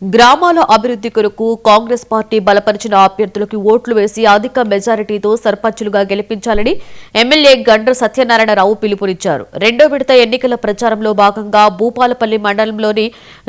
గ్రామాల అభివృద్ధి కొరకు కాంగ్రెస్ పార్టీ బలపరిచిన అభ్యర్థులకు ఓట్లు వేసి అధిక మెజారిటీతో సర్పంచులుగా గెలిపించాలని ఎమ్మెల్యే గండ్ర సత్యనారాయణరావు పిలుపునిచ్చారు. రెండో విడత ఎన్నికల ప్రచారంలో భాగంగా భూపాలపల్లి మండలంలోని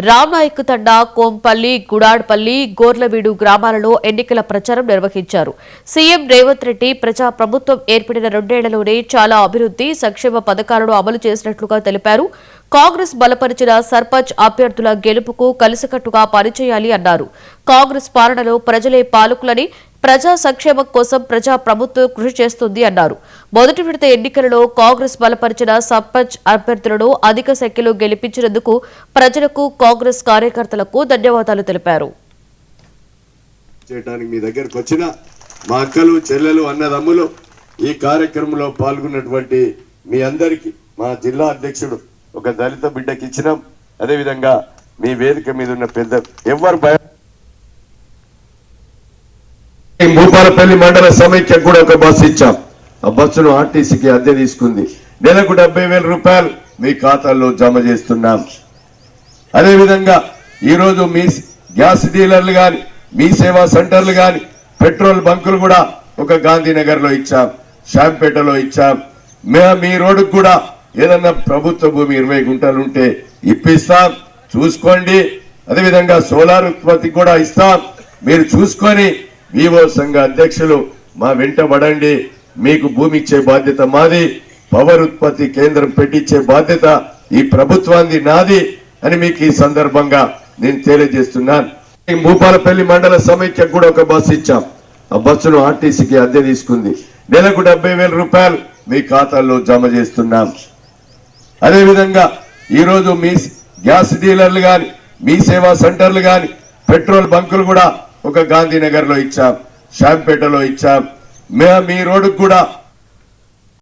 రామ్నాయక్ తండా, కోంపల్లి, గుడాడ్పల్లి, గోర్లవీడు గ్రామాలలో ఎన్నికల ప్రచారం నిర్వహించారు. సీఎం రేవంత్ రెడ్డి ప్రజా ప్రభుత్వం ఏర్పడిన రెండేళ్లలోనే చాలా అభివృద్ధి, సంక్షేమ పథకాలను అమలు చేసినట్లుగా తెలిపారు. కాంగ్రెస్ బలపరిచిన సర్పంచ్ అభ్యర్థుల గెలుపుకు కలిసికట్టుగా పనిచేయాలి అన్నారు. కాంగ్రెస్ పాలనలో ప్రజలే పాలకులని, ప్రజా సంక్షేమం కోసం ప్రజా ప్రభుత్వం కృషి చేస్తుంది అన్నారు. మొదటి విడత ఎన్నికలలో కాంగ్రెస్ బలపరిచిన సర్పంచ్ అభ్యర్థులను అధిక సంఖ్యలో గెలిపించినందుకు ప్రజలకు, కాంగ్రెస్ కార్యకర్తలకు ధన్యవాదాలు తెలిపారు. మీ దగ్గరకు వచ్చిన మా అక్కలు, చెల్లెలు, అన్నదమ్ములు ఈ కార్యక్రమంలో పాల్గొన్నటువంటి మీ అందరికీ మా జిల్లా అధ్యక్షుడు ఒక దళిత బిడ్డకి ఇచ్చినాం. అదేవిధంగా మీ వేదిక మీద ఉన్న పెద్ద ఎవరు భూపాలపల్లి మండల సమైక్య కూడా ఒక బస్సు ఇచ్చాం. ఆ బస్సును ఆర్టీసీకి అద్దె తీసుకుంది. నెలకు 70,000 రూపాయలు మీ ఖాతాల్లో జమ చేస్తున్నాం. అదేవిధంగా ఈరోజు మీ గ్యాస్ డీలర్లు కానీ, మీ సేవా సెంటర్లు కానీ, పెట్రోల్ బంకులు కూడా ఒక గాంధీనగర్ లో ఇచ్చాం, శాంపేటలో ఇచ్చాం. మీ రోడ్డుకు కూడా ఏదన్నా ప్రభుత్వ భూమి 20 గుంటలు ఉంటే ఇప్పిస్తాం, చూసుకోండి. అదేవిధంగా సోలార్ ఉత్పత్తి కూడా ఇస్తాం, మీరు చూసుకొని వివో సంఘ అధ్యక్షులు మా వెంట పడండి. మీకు భూమి ఇచ్చే బాధ్యత మాది, పవర్ ఉత్పత్తి కేంద్రం పెట్టించే బాధ్యత ఈ ప్రభుత్వాన్ని నాది అని మీకు ఈ సందర్భంగా నేను తెలియజేస్తున్నాను. భూపాలపల్లి మండల సమైక్య కూడా ఒక బస్సు ఇచ్చాం. ఆ బస్సును ఆర్టీసీకి అద్దె తీసుకుంది. నెలకు 70,000 రూపాయలు మీ ఖాతాల్లో జమ చేస్తున్నాం. అదేవిధంగా ఈరోజు మీ గ్యాస్ డీలర్లు కానీ, మీ సేవా సెంటర్లు కానీ, పెట్రోల్ బంకులు కూడా ఒక గాంధీనగర్ లో ఇచ్చాం, శాంపేటలో ఇచ్చాం. మీ రోడ్డుకు కూడా